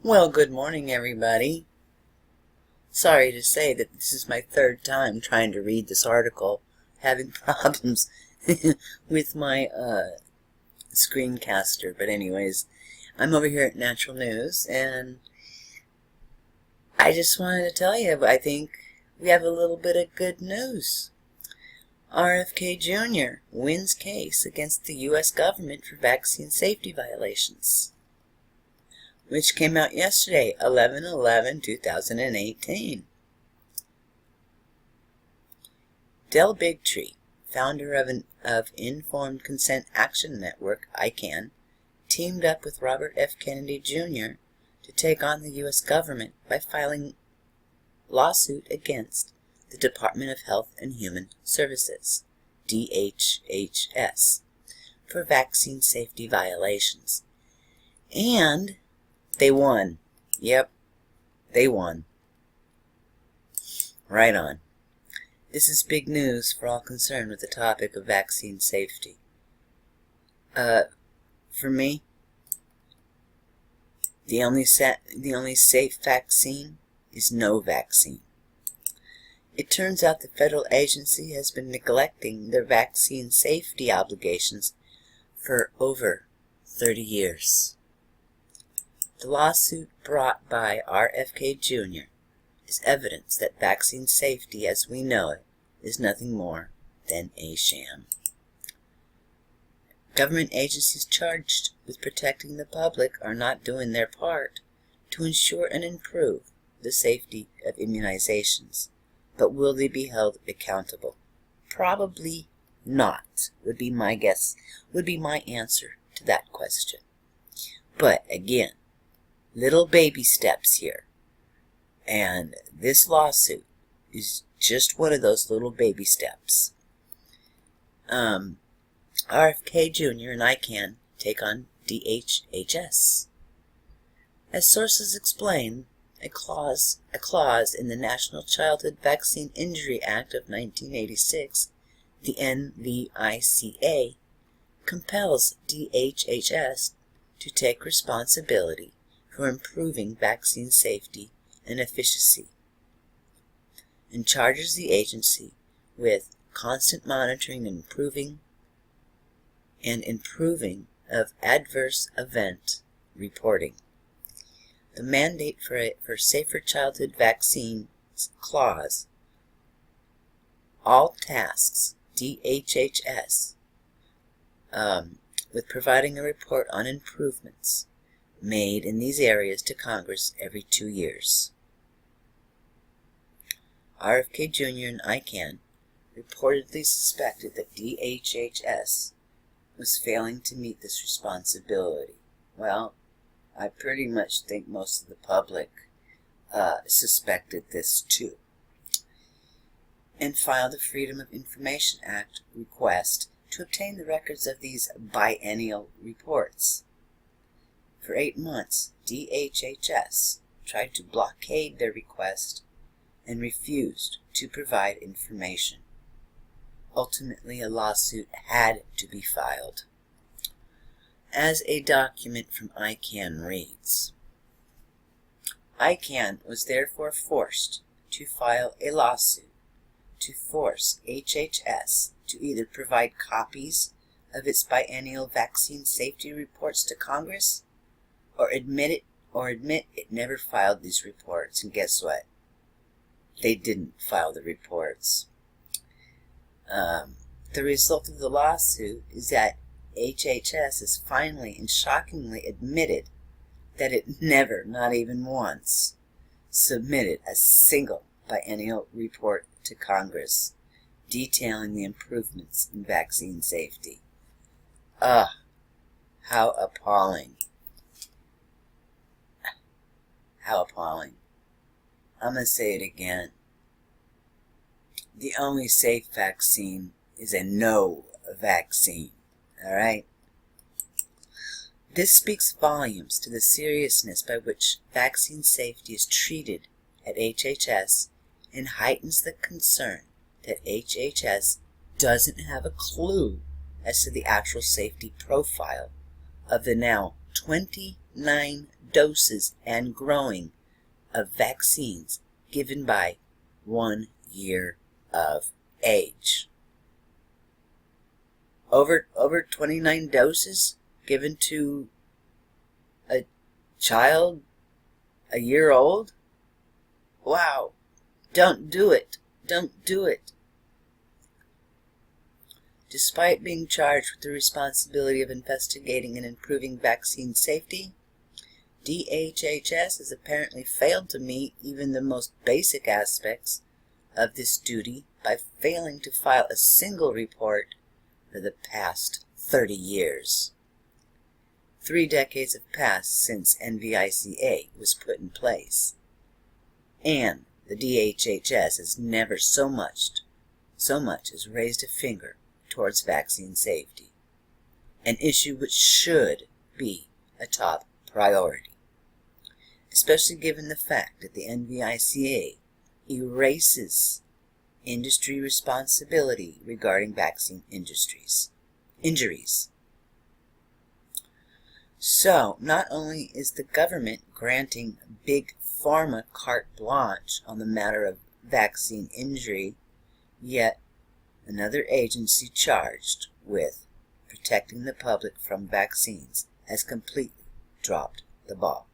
Well, good morning, everybody. Sorry to say that this is my third time trying to read this article, having problems with my screencaster. But anyways, I'm over here at Natural News, and I just wanted to tell you, I think we have a little bit of good news. RFK Jr. wins case against the U.S. government for vaccine safety violations, which came out yesterday, 11/11/2018. Del Bigtree, founder of Informed Consent Action Network, ICANN, teamed up with Robert F. Kennedy Jr. to take on the U.S. government by filing lawsuit against the Department of Health and Human Services, DHHS, for vaccine safety violations. And they won. Yep, they won. Right on. This is big news for all concerned with the topic of vaccine safety. For me, the only safe vaccine is no vaccine. It turns out the federal agency has been neglecting their vaccine safety obligations for over 30 years. The lawsuit brought by RFK Jr. is evidence that vaccine safety as we know it is nothing more than a sham. Government agencies charged with protecting the public are not doing their part to ensure and improve the safety of immunizations, but will they be held accountable? Probably not, would be my guess, would be my answer to that question. But again, little baby steps here, and this lawsuit is just one of those little baby steps. RFK Jr. and ICANN take on DHHS. As sources explain, a clause in the National Childhood Vaccine Injury Act of 1986, the NVICA, compels DHHS to take responsibility for improving vaccine safety and efficacy, and charges the agency with constant monitoring and improving of adverse event reporting. The mandate for Safer Childhood Vaccines clause all tasks DHHS with providing a report on improvements made in these areas to Congress every 2 years. RFK Jr. and ICANN reportedly suspected that DHHS was failing to meet this responsibility. Well, I pretty much think most of the public suspected this too, and filed a Freedom of Information Act request to obtain the records of these biennial reports. For 8 months, DHHS tried to blockade their request and refused to provide information. Ultimately, a lawsuit had to be filed. As a document from ICANN reads, ICANN was therefore forced to file a lawsuit to force HHS to either provide copies of its biennial vaccine safety reports to Congress, or admit it never filed these reports. And guess what? They didn't file the reports. The result of the lawsuit is that HHS has finally and shockingly admitted that it never, not even once, submitted a single biennial report to Congress detailing the improvements in vaccine safety. How appalling. How appalling. I'm going to say it again. The only safe vaccine is a no vaccine. Alright? This speaks volumes to the seriousness by which vaccine safety is treated at HHS and heightens the concern that HHS doesn't have a clue as to the actual safety profile of the now 20 29 doses and growing of vaccines given by 1 year of age. Over 29 doses given to a child a year old? Wow. Don't do it. Don't do it. Despite being charged with the responsibility of investigating and improving vaccine safety, DHHS has apparently failed to meet even the most basic aspects of this duty by failing to file a single report for the past 30 years. 3 decades have passed since NVICA was put in place, and the DHHS has never so much as raised a finger towards vaccine safety, an issue which should be a top priority, especially given the fact that the NVICA erases industry responsibility regarding vaccine injuries. So, not only is the government granting Big Pharma carte blanche on the matter of vaccine injury, yet another agency charged with protecting the public from vaccines has completely dropped the ball.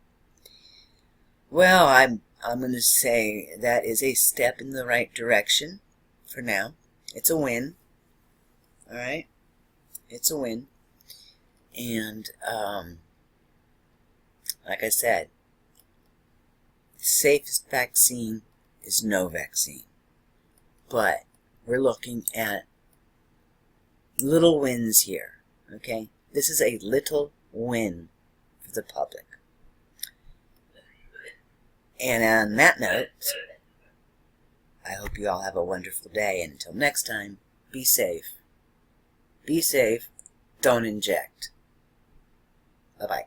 Well, I'm going to say that is a step in the right direction for now. It's a win. All right? It's a win. And, like I said, the safest vaccine is no vaccine. But we're looking at little wins here, okay? This is a little win for the public. And on that note, I hope you all have a wonderful day. And until next time, be safe. Be safe. Don't inject. Bye-bye.